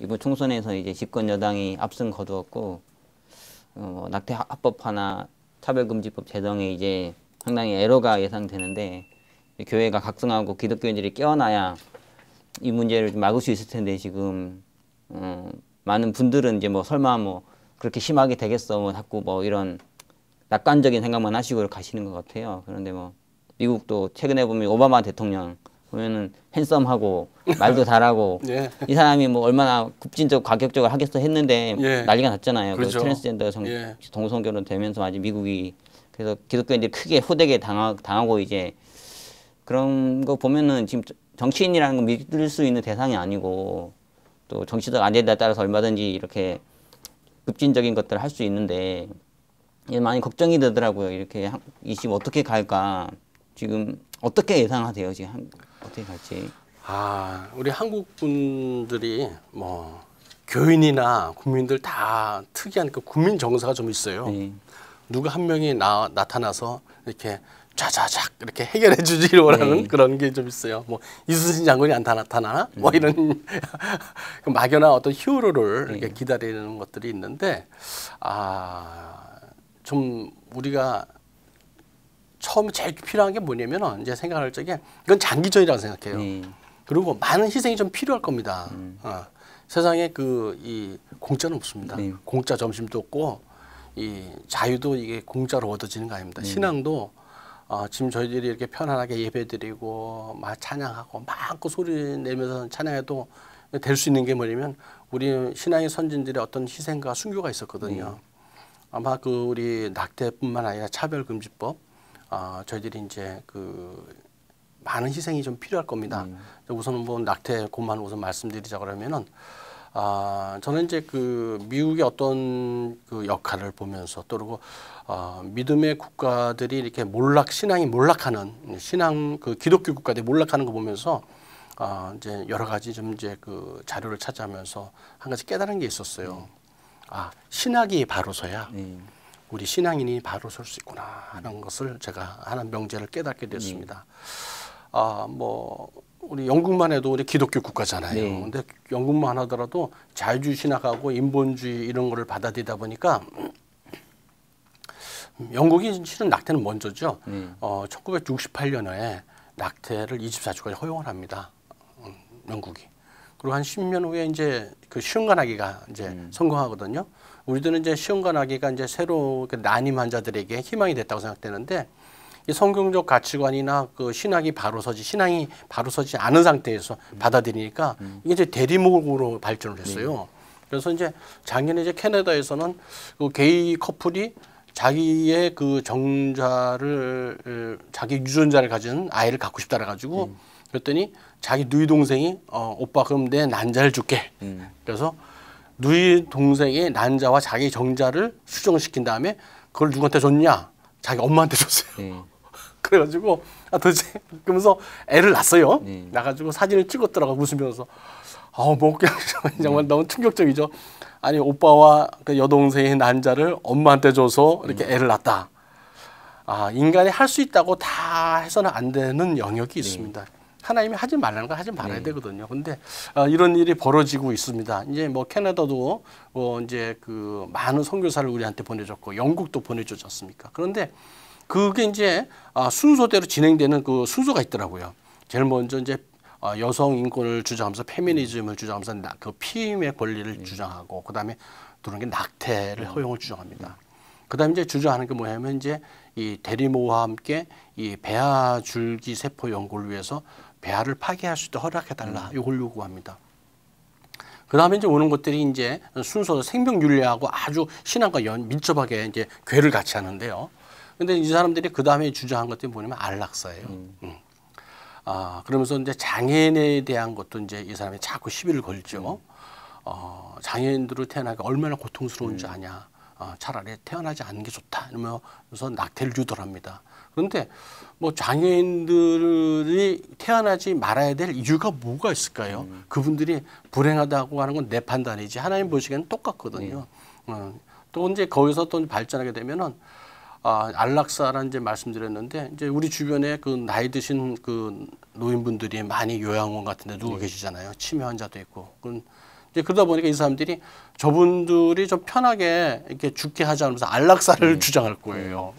이번 총선에서 이제 집권 여당이 압승 거두었고 낙태 합법화나 차별금지법 제정에 이제 상당히 애로가 예상되는데 교회가 각성하고 기독교인들이 깨어나야 이 문제를 좀 막을 수 있을 텐데 지금 많은 분들은 이제 뭐 설마 뭐 그렇게 심하게 되겠어 뭐 자꾸 뭐 이런 낙관적인 생각만 하시고 가시는 것 같아요. 그런데 뭐 미국도 최근에 보면 오바마 대통령 보면은 핸섬하고 말도 잘하고 예. 이 사람이 뭐 얼마나 급진적 가격적으로 하겠어 했는데 예. 난리가 났잖아요. 그렇죠. 그 트랜스젠더 예. 동성결혼 되면서 아직 미국이 그래서 기독교인들이 크게 호되게 당하고 이제 그런 거 보면은 지금 정치인이라는 건 믿을 수 있는 대상이 아니고 또 정치적 안전에 따라서 얼마든지 이렇게 급진적인 것들을 할 수 있는데 이게 많이 걱정이 되더라고요. 이렇게 이 집 어떻게 갈까 지금 어떻게 예상하세요? 지금 어떻게 갈지? 우리 한국 분들이 뭐 교인이나 국민들 다 특이한 그 국민 정서가 좀 있어요. 네. 누가 한 명이 나타나서 이렇게 좌좌작 이렇게 해결해 주지를 원하는 네. 그런 게 좀 있어요. 뭐 이순신 장군이 안 나타나나? 뭐 이런 막연한 어떤 히어로를 이렇게 기다리는 것들이 있는데 좀 우리가 처음에 제일 필요한 게 뭐냐면은 이제 생각할 적에 이건 장기전이라고 생각해요. 그리고 많은 희생이 좀 필요할 겁니다. 세상에 이 공짜는 없습니다. 공짜 점심도 없고 이 자유도 이게 공짜로 얻어지는 거 아닙니다. 신앙도 지금 저희들이 이렇게 편안하게 예배드리고 막 찬양하고 마음껏 소리 내면서 찬양해도 될 수 있는 게 뭐냐면 우리 신앙의 선진들의 어떤 희생과 순교가 있었거든요. 아마 그 우리 낙태뿐만 아니라 차별금지법 저희들이 이제 많은 희생이 좀 필요할 겁니다. 우선은 뭐 낙태 그만 우선 말씀드리자 그러면은 저는 이제 미국의 어떤 역할을 보면서 또 그리고 믿음의 국가들이 이렇게 신앙이 몰락하는 기독교 국가들이 몰락하는 거 보면서 이제 여러 가지 좀 이제 자료를 찾아하면서 한 가지 깨달은 게 있었어요. 신학이 바로 서야 우리 신앙인이 바로 설 수 있구나 하는 것을 제가 하는 명제를 깨닫게 됐습니다. 뭐 우리 영국만 해도 우리 기독교 국가잖아요. 근데 영국만 하더라도 자유주의 신학하고 인본주의 이런 거를 받아들이다 보니까 영국이 실은 낙태는 먼저죠. 1968년에 낙태를 24주까지 허용을 합니다. 영국이. 그리고 한 10년 후에 이제 시험관하기가 이제 성공하거든요. 우리들은 이제 시험관하기가 이제 새로 난임 환자들에게 희망이 됐다고 생각되는데 이 성경적 가치관이나 신앙이 바로 서지 않은 상태에서 받아들이니까 이게 이제 대리목으로 발전을 했어요. 그래서 이제 작년에 이제 캐나다에서는 게이 커플이 자기의 자기 유전자를 가진 아이를 갖고 싶다 그래가지고 그랬더니 자기 누이 동생이 오빠 그럼 내 난자를 줄게. 그래서 누이 동생의 난자와 자기 정자를 수정시킨 다음에 그걸 누구한테 줬냐? 자기 엄마한테 줬어요. 그래가지고 도대체 그러면서 애를 낳았어요. 낳아가지고 사진을 찍었더라고 웃으면서 뭐 정말 너무 충격적이죠. 아니 오빠와 여동생의 난자를 엄마한테 줘서 이렇게 애를 낳았다. 인간이 할 수 있다고 다 해서는 안 되는 영역이 있습니다. 하나님이 하지 말라는 거 하지 말아야 되거든요. 근데 이런 일이 벌어지고 있습니다. 이제 뭐 캐나다도 이제 많은 선교사를 우리한테 보내줬고 영국도 보내주지 않습니까? 그런데 그게 이제 순서대로 진행되는 순서가 있더라고요. 제일 먼저 이제 여성 인권을 주장하면서 페미니즘을 주장하면서 피임의 권리를 주장하고 그다음에 들어오는 게 낙태를 허용을 주장합니다. 그다음에 이제 주장하는 게 뭐냐면 이제 이 대리모와 함께 이 배아 줄기 세포 연구를 위해서 배아를 파괴할 수 있도록 허락해달라 이걸 요구합니다. 그다음에 이제 오는 것들이 이제 순서 생명윤리하고 아주 신앙과 밀접하게 이제 궤를 같이 하는데요. 근데 이 사람들이 그 다음에 주장한 것들이 뭐냐면 안락사예요. 그러면서 이제 장애인에 대한 것도 이제 이 사람이 자꾸 시비를 걸죠. 장애인들을 태어나기가 얼마나 고통스러운지 아냐. 차라리 태어나지 않는 게 좋다. 이러면서 낙태를 유도합니다. 그런데 뭐 장애인들이 태어나지 말아야 될 이유가 뭐가 있을까요? 그분들이 불행하다고 하는 건 내 판단이지 하나님 보시기에는 똑같거든요. 또 이제 거기서 또 발전하게 되면은 안락사라는 이제 말씀드렸는데 이제 우리 주변에 나이 드신 노인분들이 많이 요양원 같은 데 누워 계시잖아요. 치매 환자도 있고. 이제 그러다 보니까 이 사람들이 저분들이 좀 편하게 이렇게 죽게 하지 않으면서 안락사를 주장할 거예요.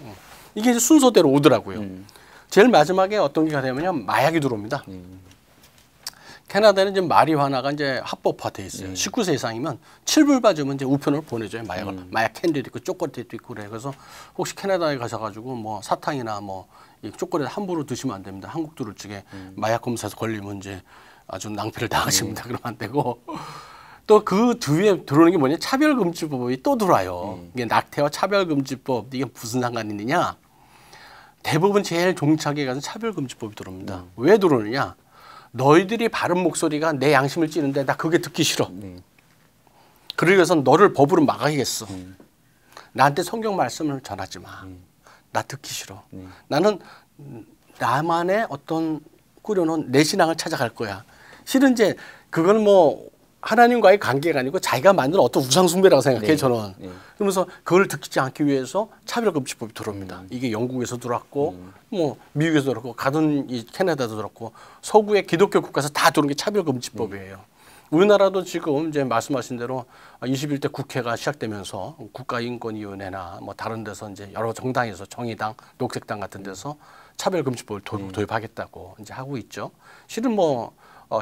이게 이제 순서대로 오더라고요. 제일 마지막에 어떤 게 되냐면 마약이 들어옵니다. 캐나다는 이제 마리화나가 이제 합법화돼 있어요. 19세 이상이면 7불 받으면 이제 우편으로 보내줘요. 마약을. 마약 캔디도 있고 초콜릿도 있고 그래. 그래서 혹시 캐나다에 가셔가지고 뭐 사탕이나 뭐 이 초콜릿 함부로 드시면 안 됩니다. 한국 들어올 적에 마약 검사에서 걸리면 이제 아주 낭패를 당하십니다. 그러면 안 되고. 또 그 뒤에 들어오는 게 뭐냐? 차별금지법이 또 들어와요. 이게 낙태와 차별금지법 이게 무슨 상관이 있느냐? 대부분 제일 종착에 가서 차별금지법이 들어옵니다. 왜 들어오느냐? 너희들이 바른 목소리가 내 양심을 찌는데 나 그게 듣기 싫어. 그러기 위해서 너를 법으로 막아야겠어. 나한테 성경 말씀을 전하지 마. 나 듣기 싫어. 나는 나만의 어떤 꾸려놓은 내 신앙을 찾아갈 거야. 실은 이제 그거는 뭐 하나님과의 관계가 아니고 자기가 만든 어떤 우상숭배라고 생각해요. 저는. 그러면서 그걸 듣지 않기 위해서 차별금지법이 들어옵니다. 이게 영국에서 들어왔고 뭐 미국에서 들어왔고 가든 이 캐나다도 들어왔고 서구의 기독교 국가에서 다 들어온 게 차별금지법이에요. 우리나라도 지금 이제 말씀하신 대로 21대 국회가 시작되면서 국가인권위원회나 뭐 다른 데서 이제 여러 정당에서 정의당, 녹색당 같은 데서 차별금지법을 도입하겠다고 이제 하고 있죠. 실은 뭐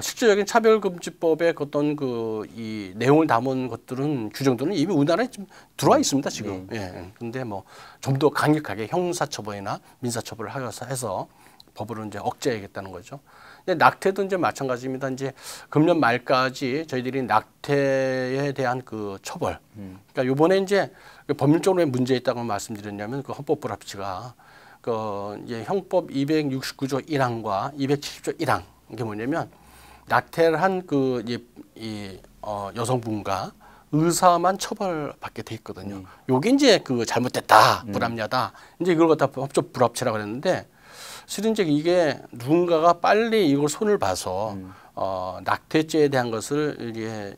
실질적인 차별금지법의 어떤 그 이 내용을 담은 것들은 규정들은 이미 우리나라에 좀 들어와 있습니다 지금. 예. 근데 뭐 좀 더 강력하게 형사처벌이나 민사처벌을 해서 법으로 이제 억제해야겠다는 거죠. 근데 낙태도 이제 마찬가지입니다. 이제 금년 말까지 저희들이 낙태에 대한 그 처벌. 그러니까 요번에 이제 법률적으로 왜 문제 있다고 말씀드렸냐면 그 헌법 불합치가 그 이제 형법 269조 1항과 270조 1항 이게 뭐냐면 낙태를 한 그 여성분과 의사만 처벌받게 돼 있거든요. 요게 이제 그 잘못됐다, 불합리하다. 이제 이걸 갖다 법적 불합치라고 그랬는데 실은 이제 이게 누군가가 빨리 이걸 손을 봐서 낙태죄에 대한 것을 이게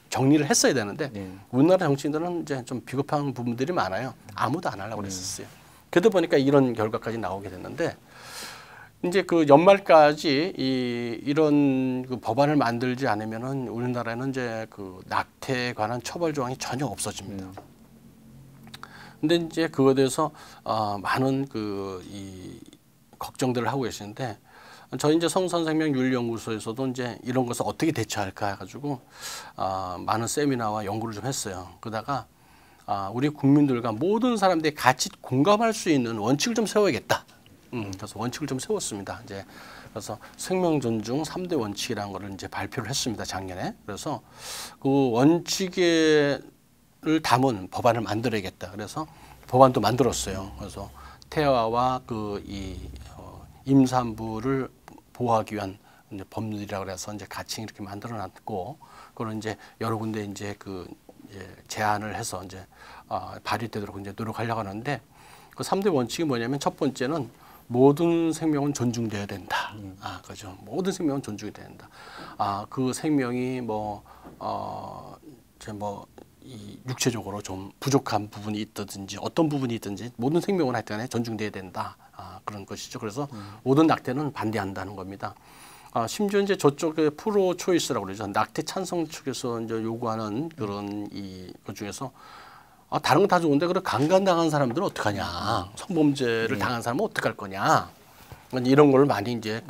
정리를 했어야 되는데 우리나라 정치인들은 이제 좀 비겁한 부분들이 많아요. 아무도 안 하려고 그랬었어요. 그러다 보니까 이런 결과까지 나오게 됐는데 이제 그 연말까지 이런 그 법안을 만들지 않으면은 우리나라는 이제 그 낙태에 관한 처벌 조항이 전혀 없어집니다. 근데 이제 그거에 대해서 많은 이 걱정들을 하고 계시는데 저희 이제 성선생명윤리연구소에서도 이제 이런 것을 어떻게 대처할까 해가지고 많은 세미나와 연구를 좀 했어요. 그러다가 우리 국민들과 모든 사람들이 같이 공감할 수 있는 원칙을 좀 세워야겠다. 그래서 원칙을 좀 세웠습니다. 이제 그래서 생명 존중 3대 원칙이라는 거를 이제 발표를 했습니다. 작년에. 그래서 그 원칙을 담은 법안을 만들어야겠다. 그래서 법안도 만들었어요. 그래서 태아와 그 임산부를 보호하기 위한 이제 법률이라고 해서 이제 같이 이렇게 만들어놨고, 그걸 이제 여러 군데 이제 그 제안을 해서 이제 발의되도록 이제 노력하려고 하는데, 그 3대 원칙이 뭐냐면 첫 번째는 모든 생명은 존중돼야 된다. 그죠. 모든 생명은 존중돼야 된다. 그 생명이 이 육체적으로 좀 부족한 부분이 있든지 어떤 부분이 있든지 모든 생명은 하여튼간에 존중돼야 된다. 그런 것이죠. 그래서 모든 낙태는 반대한다는 겁니다. 심지어 이제 저쪽에 프로 초이스라고 그러죠. 낙태 찬성 측에서 이제 요구하는 그런 것 중에서 다른 건 다 좋은데 그래 강간당한 사람들은 어떡하냐, 성범죄를 당한 사람은 어떡할 거냐, 이런 걸 많이 이제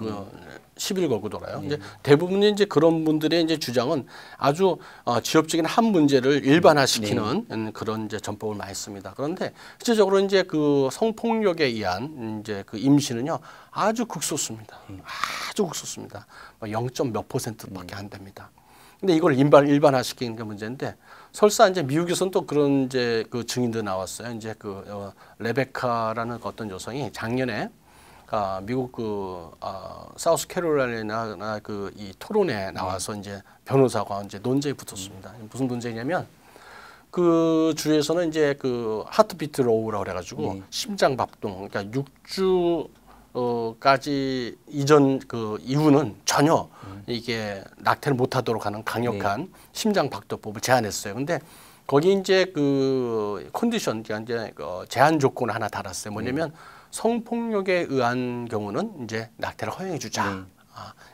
시비를 걸고 돌아요. 이제 대부분의 이제 그런 분들의 이제 주장은 아주 지엽적인 한 문제를 일반화시키는 그런 이제 전법을 많이 씁니다. 그런데 실제적으로 이제 그 성폭력에 의한 이제 그 임신은요 아주 극소수입니다. 아주 극소수입니다. 0. 몇 %밖에 안 됩니다. 근데 이걸 일반화시키는 게 문제인데, 설사 이제 미국에서는 또 그런 이제 그 증인도 나왔어요. 이제 그 레베카라는 어떤 여성이 작년에 미국 사우스캐롤라이나 그 이 토론에 나와서 이제 변호사가 이제 논쟁이 붙었습니다. 무슨 논쟁이냐면 그 주에서는 이제 그 하트비트 로우라고 그래가지고 심장 박동, 그러니까 6주까지 이전 그 이후는 전혀 이게 낙태를 못하도록 하는 강력한 심장 박도법을 제안했어요. 근데 거기 이제 그 컨디션, 이제 제한 조건을 하나 달았어요. 뭐냐면 성폭력에 의한 경우는 이제 낙태를 허용해 주자.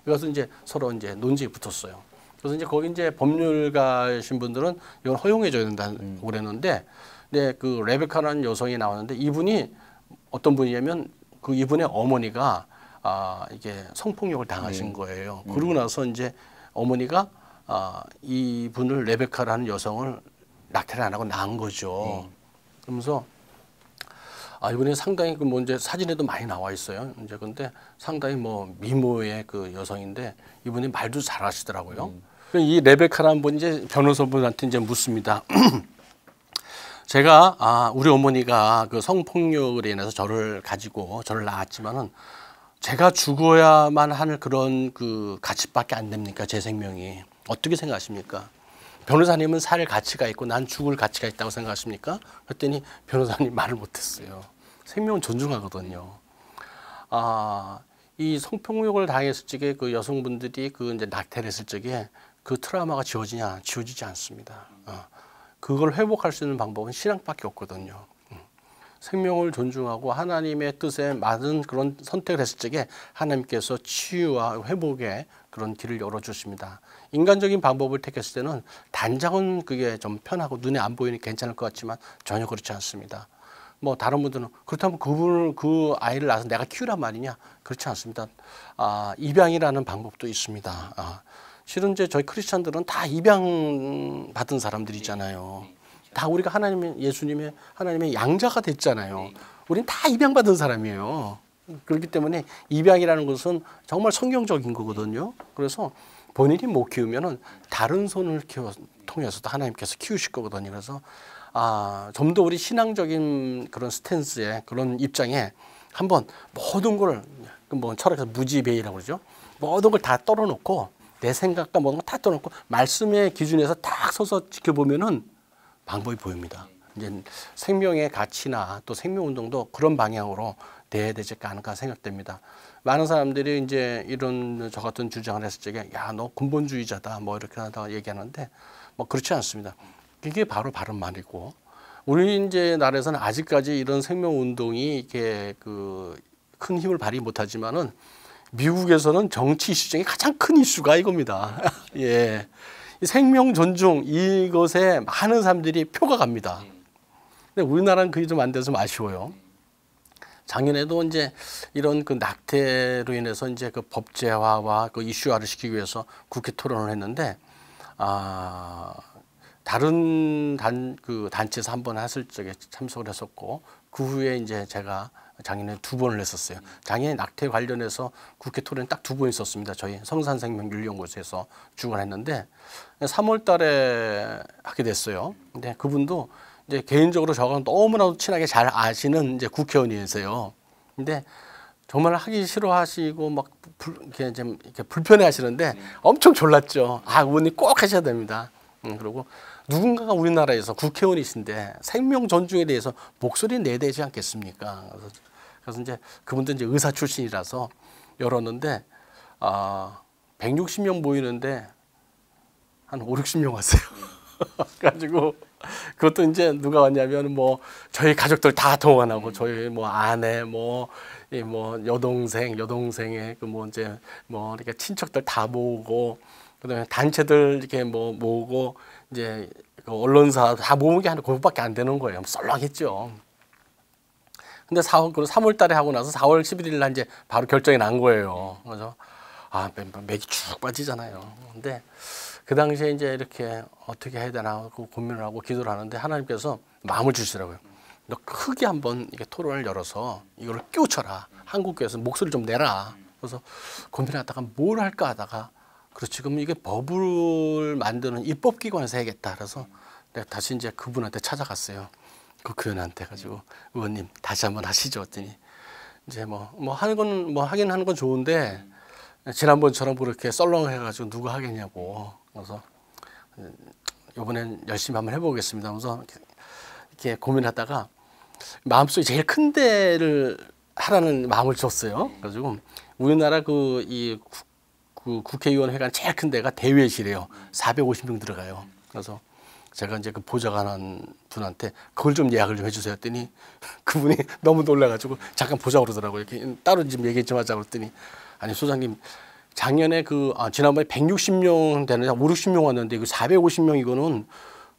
이것은 이제 서로 이제 논쟁이 붙었어요. 그래서 이제 거기 이제 법률가신 분들은 이건 허용해줘야 된다고 그랬는데, 근데 그 레베카라는 여성이 나왔는데 이분이 어떤 분이냐면 그 이분의 어머니가 이게 성폭력을 당하신 거예요. 그러고 나서 이제 어머니가 이분을 레베카라는 여성을 낙태를 안 하고 낳은 거죠. 그러면서 이분이 상당히 그 뭐 이제 사진에도 많이 나와 있어요. 이제 근데 상당히 뭐 미모의 그 여성인데 이분이 말도 잘하시더라고요. 이 레베카라는 분 이제 변호사분한테 이제 묻습니다. 제가 우리 어머니가 그 성폭력으로 인해서 저를 낳았지만은 제가 죽어야만 하는 그런 그 가치밖에 안 됩니까? 제 생명이 어떻게 생각하십니까? 변호사님은 살 가치가 있고 난 죽을 가치가 있다고 생각하십니까? 그랬더니 변호사님 말을 못했어요. 생명은 존중하거든요. 이 성폭력을 당했을 적에 그 여성분들이 그 이제 낙태를 했을 적에 그 트라우마가 지워지지 않습니다. 그걸 회복할 수 있는 방법은 신앙밖에 없거든요. 생명을 존중하고 하나님의 뜻에 맞은 그런 선택을 했을 적에 하나님께서 치유와 회복의 그런 길을 열어주십니다. 인간적인 방법을 택했을 때는 단장은 그게 좀 편하고 눈에 안 보이니 괜찮을 것 같지만 전혀 그렇지 않습니다. 뭐 다른 분들은 그렇다면 그 아이를 낳아서 내가 키우란 말이냐? 그렇지 않습니다. 입양이라는 방법도 있습니다. 실은 이제 저희 크리스찬들은 다 입양 받은 사람들이잖아요. 다 우리가 하나님의 양자가 됐잖아요. 우린 다 입양 받은 사람이에요. 그렇기 때문에 입양이라는 것은 정말 성경적인 거거든요. 그래서 본인이 못 키우면은 다른 손을 통해서도 하나님께서 키우실 거거든요. 그래서 좀 더 우리 신앙적인 그런 스탠스에 그런 입장에 한번 모든 걸 뭐 철학에서 무지배이라고 그러죠. 모든 걸 다 떨어놓고 내 생각과 모든 걸 다 떨어놓고 말씀의 기준에서 딱 서서 지켜보면은 방법이 보입니다. 이제 생명의 가치나 또 생명운동도 그런 방향으로 돼야 되지 않을까 생각됩니다. 많은 사람들이 이제 이런 저 같은 주장을 했을 적에 야, 너 근본주의자다 뭐 이렇게 하다가 얘기하는데 뭐 그렇지 않습니다. 이게 바로 바른 말이고 우리 이제 나라에서는 아직까지 이런 생명운동이 이렇게 그 큰 힘을 발휘 못하지만은 미국에서는 정치 이슈 중에 가장 큰 이슈가 이겁니다. 예. 생명 존중 이것에 많은 사람들이 표가 갑니다. 근데 우리나라는 그게 좀 안 돼서 좀 아쉬워요. 작년에도 이제 이런 그 낙태로 인해서 이제 그 법제화와 그 이슈화를 시키기 위해서 국회 토론을 했는데 다른 단체에서 한 번 했을 적에 참석을 했었고 그 후에 이제 제가 작년에 2번을 했었어요. 작년에 낙태 관련해서 국회 토론이 딱 2번 있었습니다. 저희 성산생명윤리연구소에서 주관했는데 3월 달에 하게 됐어요. 근데 그분도 이제 개인적으로 저랑 너무나도 친하게 잘 아시는 이제 국회의원이세요. 근데 정말 하기 싫어하시고 막 이렇게 좀 이렇게 불편해 하시는데 엄청 졸랐죠. 의원님 꼭 하셔야 됩니다. 그리고 누군가가 우리나라에서 국회의원이신데 생명 존중에 대해서 목소리 내야 되지 않겠습니까? 그래서 이제 그분도 이제 의사 출신이라서 열었는데 160명 모이는데 한 5, 60명 왔어요. 가지고 그것도 이제 누가 왔냐면 뭐 저희 가족들 다 동원하고 저희 뭐 아내 뭐 여동생의 그 뭐 이제 뭐 이렇게 친척들 다 모으고 그다음에 단체들 이렇게 뭐 모으고 이제 그 언론사 다 모은 게 한 그것밖에 안 되는 거예요. 썰렁했죠. 근데 3월 달에 하고 나서 4월 11일 날 이제 바로 결정이 난 거예요. 그래서 맥이 쭉 빠지잖아요. 근데 그 당시에 이제 이렇게 어떻게 해야 되나 하고 고민을 하고 기도를 하는데 하나님께서 마음을 주시더라고요. 너 크게 한번 이게 토론을 열어서 이걸 끼우쳐라. 한국교회에서 목소리 좀 내라. 그래서 고민하다가 뭘 할까 하다가 그렇지 그럼 이게 법을 만드는 입법기관에서 해야겠다. 그래서 내가 다시 이제 그분한테 찾아갔어요. 그 교원한테 가지고 의원님 다시 한번 하시죠. 했더니 이제 뭐 하긴 하는 건 좋은데 지난번처럼 그렇게 썰렁해가지고 누가 하겠냐고. 그래서 이번엔 열심히 한번 해보겠습니다. 그래서 이렇게 고민하다가 마음속에 제일 큰 데를 하라는 마음을 줬어요. 그래가지고 우리나라 그 국회의원 회관 제일 큰 데가 대회실이에요. 450명 들어가요. 그래서 제가 이제 그 보좌관한 분한테 그걸 좀 예약을 좀 해주세요 했더니 그분이 너무 놀라가지고 잠깐 보자고 그러더라고요. 이렇게 따로 지금 얘기 좀 하자고 그랬더니 아니 소장님 작년에 지난번에 160명 되는 5, 60명 왔는데 그 450명 이거는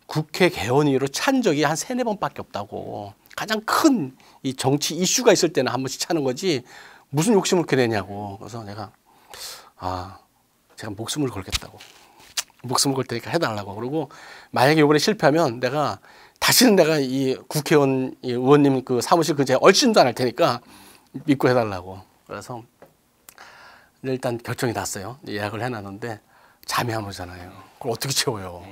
국회 개원위로 찬 적이 한 3, 4번밖에 없다고. 가장 큰 이 정치 이슈가 있을 때는 한 번씩 차는 거지 무슨 욕심을 그렇게 내냐고. 그래서 내가 제가 목숨을 걸겠다고. 목숨을 걸 테니까 해달라고. 그리고 만약에 이번에 실패하면 다시는 내가 이 국회의원 이 의원님 그 사무실 근처에 얼씬도 안 할 테니까 믿고 해달라고. 그래서 일단 결정이 났어요. 예약을 해놨는데 잠이 안 오잖아요. 그걸 어떻게 채워요?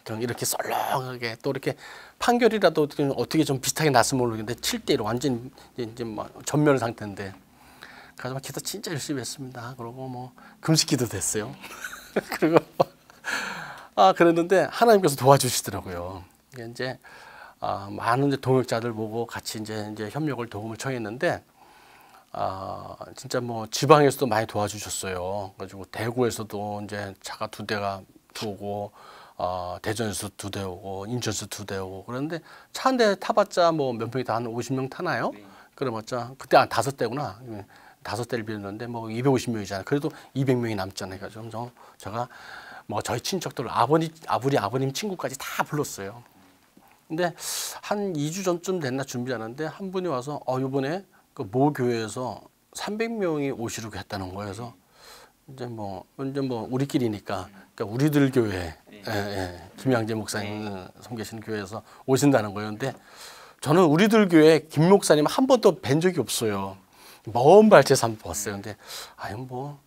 그냥 이렇게 썰렁하게 또 이렇게 판결이라도 어떻게 좀 비슷하게 났으면 모르겠는데 7대1 완전 이제 막 전멸 상태인데 그래서 막 기도 진짜 열심히 했습니다. 그리고 뭐 금식기도 됐어요. 그리고 그랬는데 하나님께서 도와주시더라고요. 이게 이제 많은 이제 동역자들 보고 같이 이제 협력을 도움을 청했는데 진짜 뭐 지방에서도 많이 도와주셨어요. 그래가지고 대구에서도 이제 차가 2대가 오고 대전에서 2대 오고 인천에서 2대 오고 그런데 차 한 대 타봤자 뭐 몇 명이 다 한 50명 타나요? 그래봤자 그때 한 5대구나. 5대를 빌렸는데 뭐 250명이잖아요. 그래도 200명이 남잖아요. 그래서 제가 뭐 저희 친척들 아버님 친구까지 다 불렀어요. 근데 한 2주 전쯤 됐나 준비하는데 한 분이 와서 이번에 그 모 교회에서 300명이 오시려고 했다는 거예요. 그래서 이제 뭐 우리끼리니까 그러니까 우리들 교회 김양재 목사님 섬기시는 교회에서 오신다는 거예요. 근데 저는 우리들 교회 김 목사님 한 번도 뵌 적이 없어요. 먼 발치에서 한번 봤어요. 근데 뭐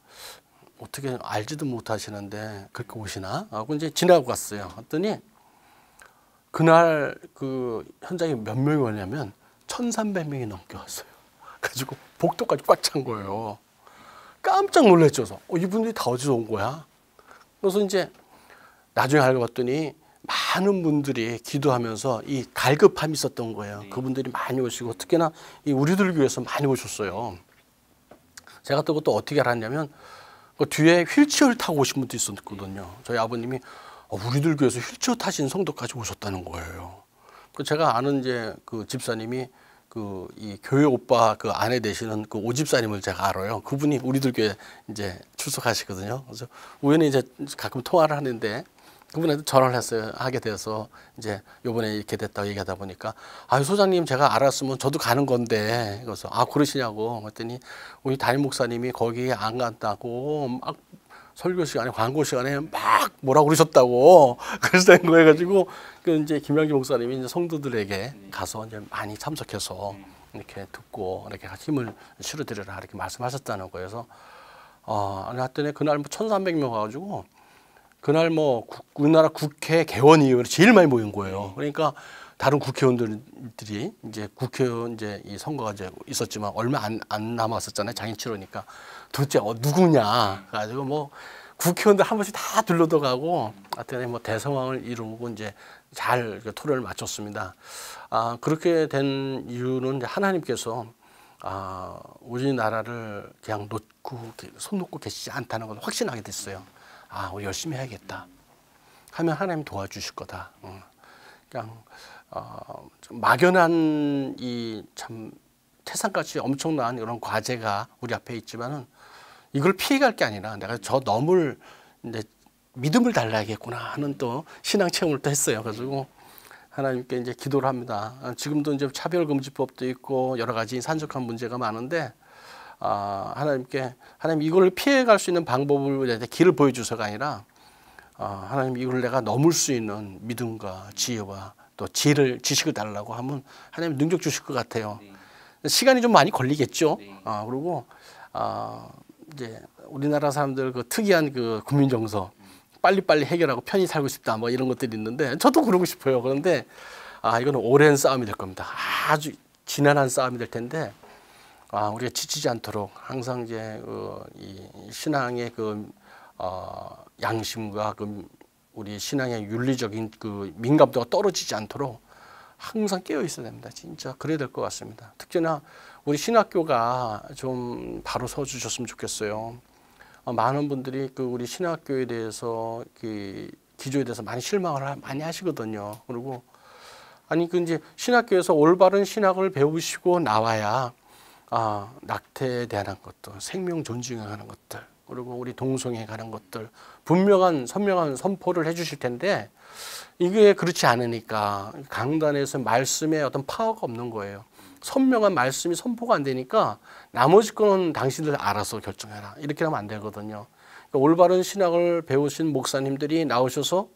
어떻게 알지도 못하시는데 그렇게 오시나 하고 이제 지나고 갔어요. 했더니 그날 그 현장에 몇 명이 왔냐면 1,300명이 넘게 왔어요. 가지고 복도까지 꽉 찬 거예요. 깜짝 놀랐죠. 이분들이 다 어디서 온 거야? 그래서 이제 나중에 알고 봤더니 많은 분들이 기도하면서 이 갈급함이 있었던 거예요. 그분들이 많이 오시고 특히나 이 우리들 교회에서 많이 오셨어요. 제가 또 그것도 어떻게 알았냐면 그 뒤에 휠체어를 타고 오신 분도 있었거든요. 저희 아버님이 우리들 교회에서 휠체어 타신 성도까지 오셨다는 거예요. 그 제가 아는 이제 그 집사님이 이 교회 오빠 그 아내 되시는 그 오집사님을 제가 알아요. 그분이 우리들 교회 이제 출석하시거든요. 그래서 우연히 이제 가끔 통화를 하는데 그분한테 전화를 하게 돼서 이제 요번에 이렇게 됐다고 얘기하다 보니까 소장님 제가 알았으면 저도 가는 건데 그래서 그러시냐고 그랬더니 우리 담임 목사님이 거기 안 간다고 막 설교 시간에 광고 시간에 막 뭐라고 그러셨다고 그래서 된 거해 가지고 그 이제 김양기 목사님이 이제 성도들에게 가서 이제 많이 참석해서 이렇게 듣고 이렇게 힘을 실어드려라 이렇게 말씀하셨다는 거여서 하여튼 그날 뭐 1,300명 와가지고 그날 뭐 우리나라 국회 개원위원회 제일 많이 모인 거예요. 그러니까 다른 국회의원들이 이제 국회의원 이제 이 선거가 이제 있었지만 얼마 안 남았었잖아요. 장인 치르니까 도대체 누구냐 가지고 뭐 국회의원들 한 번씩 다 둘러도 가고 하여튼 뭐 대성황을 이루고 이제 잘 토론을 마쳤습니다. 그렇게 된 이유는 하나님께서 우리나라를 그냥 놓고 손 놓고 계시지 않다는 걸 확신하게 됐어요. 우리 열심히 해야겠다 하면 하나님 도와주실 거다. 그냥 막연한 이 참 태산같이 엄청난 이런 과제가 우리 앞에 있지만은 이걸 피해갈 게 아니라 내가 저 너물 이제 믿음을 달라야겠구나 하는 또 신앙 체험을 또 했어요. 그래가지고 하나님께 이제 기도를 합니다. 지금도 이제 차별금지법도 있고 여러 가지 산적한 문제가 많은데 하나님 이걸 피해갈 수 있는 방법을 길을 보여주서가 아니라 하나님 이걸 내가 넘을 수 있는 믿음과 지혜와 또 지식을 달라고 하면 하나님 능력 주실 것 같아요. 시간이 좀 많이 걸리겠죠. 그리고 이제 우리나라 사람들 그 특이한 그 국민 정서 빨리빨리 해결하고 편히 살고 싶다 뭐 이런 것들이 있는데 저도 그러고 싶어요. 그런데 이거는 오랜 싸움이 될 겁니다. 아주 지난한 싸움이 될 텐데 우리가 지치지 않도록 항상 이제 이 신앙의 양심과 우리 신앙의 윤리적인 민감도가 떨어지지 않도록 항상 깨어 있어야 됩니다. 진짜 그래야 될 것 같습니다. 특히나 우리 신학교가 좀 바로 서 주셨으면 좋겠어요. 많은 분들이 우리 신학교에 대해서 기조에 대해서 많이 실망을 많이 하시거든요. 그리고 이제 신학교에서 올바른 신학을 배우시고 나와야 낙태에 대한 것도 생명 존중하는 것들 그리고 우리 동성애에 관한 것들 분명한 선명한 선포를 해주실 텐데 이게 그렇지 않으니까 강단에서 말씀에 어떤 파워가 없는 거예요. 선명한 말씀이 선포가 안 되니까 나머지 거는 당신들 알아서 결정해라 이렇게 하면 안 되거든요. 그러니까 올바른 신학을 배우신 목사님들이 나오셔서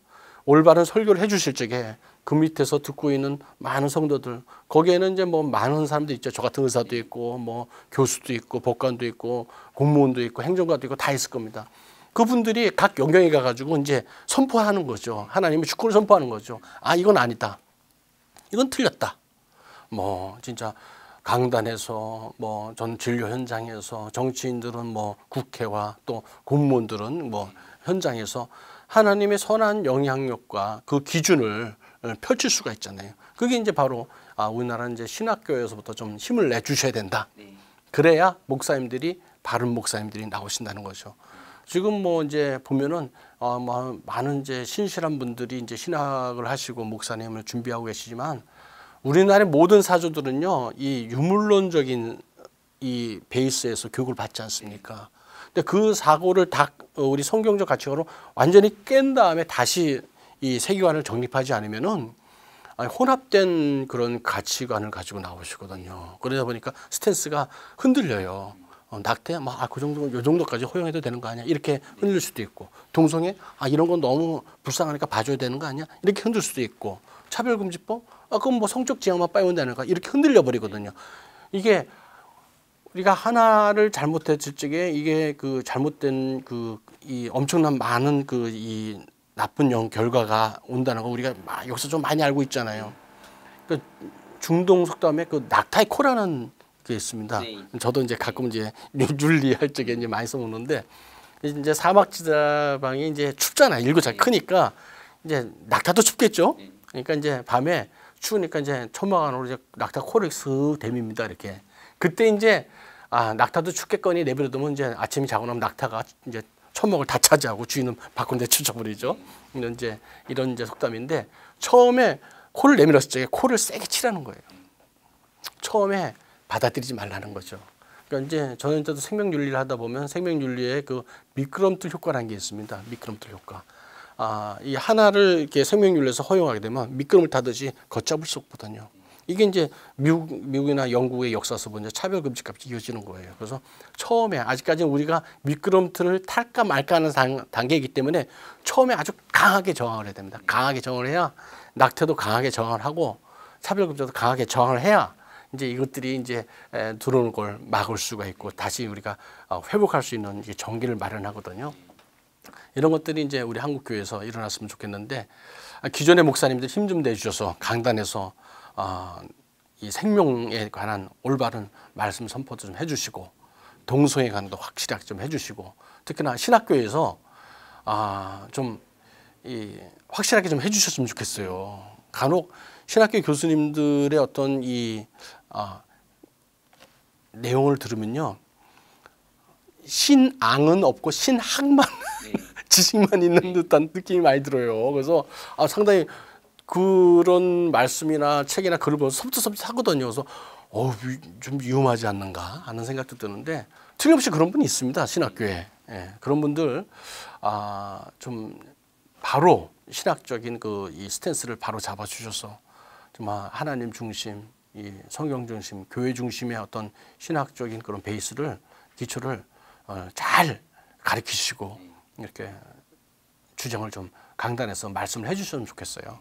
올바른 설교를 해주실 적에 그 밑에서 듣고 있는 많은 성도들 거기에는 이제 뭐 많은 사람도 있죠. 저 같은 의사도 있고 뭐 교수도 있고 법관도 있고 공무원도 있고 행정가도 있고 다 있을 겁니다. 그분들이 각 영역에 가가지고 이제 선포하는 거죠. 하나님의 축구를 선포하는 거죠. 아 이건 아니다. 이건 틀렸다. 뭐 진짜 강단에서 뭐 전 진료 현장에서 정치인들은 뭐 국회와 또 공무원들은 뭐 현장에서 하나님의 선한 영향력과 그 기준을 펼칠 수가 있잖아요. 그게 이제 바로 우리나라는 이제 신학교에서부터 좀 힘을 내주셔야 된다. 그래야 목사님들이 바른 목사님들이 나오신다는 거죠. 지금 뭐 이제 보면은 뭐 많은 이제 신실한 분들이 이제 신학을 하시고 목사님을 준비하고 계시지만 우리나라의 모든 사조들은요 이 유물론적인 이 베이스에서 교육을 받지 않습니까? 근데 그 사고를 다 우리 성경적 가치관으로 완전히 깬 다음에 다시 이 세계관을 정립하지 않으면은 혼합된 그런 가치관을 가지고 나오시거든요. 그러다 보니까 스탠스가 흔들려요. 낙태 그 정도 요 정도까지 허용해도 되는 거 아니야? 이렇게 흔들 수도 있고 동성애 이런 건 너무 불쌍하니까 봐줘야 되는 거 아니야? 이렇게 흔들 수도 있고 차별금지법 그럼 뭐 성적 지향만 빠이면 되는 거 이렇게 흔들려 버리거든요. 이게 우리가 하나를 잘못했을 적에 이게 그 잘못된 그 이 엄청난 많은 그 이 나쁜 결과가 온다는 거 우리가 여기서 좀 많이 알고 있잖아요. 그 중동 속담에 그 낙타의 코라는 게 있습니다. 네. 저도 이제 가끔 이제 윤리할 적에 이제 많이 써먹는데 이제 사막 지방이 이제 춥잖아요. 일구 잘 크니까 이제 낙타도 춥겠죠. 그러니까 이제 밤에 추우니까 이제 천막 안으로 이제 낙타 코를 쓱 대밉니다. 이렇게 그때 이제 낙타도 춥겠거니 내버려두면 이제 아침이 자고 나면 낙타가 이제 천막을 다 차지하고 주인은 밖으로 내쫓아버리죠. 이런 이제 속담인데 처음에 코를 내밀었을 적에 코를 세게 치라는 거예요. 처음에 받아들이지 말라는 거죠. 그러니까 이제 저는 이제 생명윤리를 하다 보면 생명윤리에 그 미끄럼틀 효과라는 게 있습니다. 미끄럼틀 효과. 이 하나를 이렇게 생명윤리에서 허용하게 되면 미끄럼을 타듯이 걷잡을 수 없거든요. 이게 이제 미국이나 영국의 역사에서 보면 차별금지까지 이어지는 거예요. 그래서 처음에 아직까지는 우리가 미끄럼틀을 탈까 말까 하는 단계이기 때문에 처음에 아주 강하게 저항을 해야 됩니다. 강하게 저항을 해야 낙태도 강하게 저항을 하고 차별금지도 강하게 저항을 해야 이제 이것들이 이제 들어오는 걸 막을 수가 있고 다시 우리가 회복할 수 있는 전기를 마련하거든요. 이런 것들이 이제 우리 한국 교회에서 일어났으면 좋겠는데 기존의 목사님들 힘 좀 내주셔서 강단에서 이 생명에 관한 올바른 말씀 선포도 좀 해주시고 동성애에 관한도 확실하게 좀 해주시고 특히나 신학교에서 좀 확실하게 좀 해주셨으면 좋겠어요. 간혹 신학교 교수님들의 어떤 이 내용을 들으면요 신앙은 없고 신학만 지식만 있는 듯한 느낌이 많이 들어요. 그래서 상당히 그런 말씀이나 책이나 글을 보면서 섬찟섬찟하거든요. 그래서 좀 위험하지 않는가 하는 생각도 드는데 틀림없이 그런 분이 있습니다. 신학교에. 그런 분들 좀 바로 신학적인 그 이 스탠스를 바로 잡아주셔서 정말 하나님 중심, 이 성경 중심, 교회 중심의 어떤 신학적인 그런 베이스를 기초를 잘 가르치시고 이렇게 주장을 좀 강단에서 말씀을 해주셨으면 좋겠어요.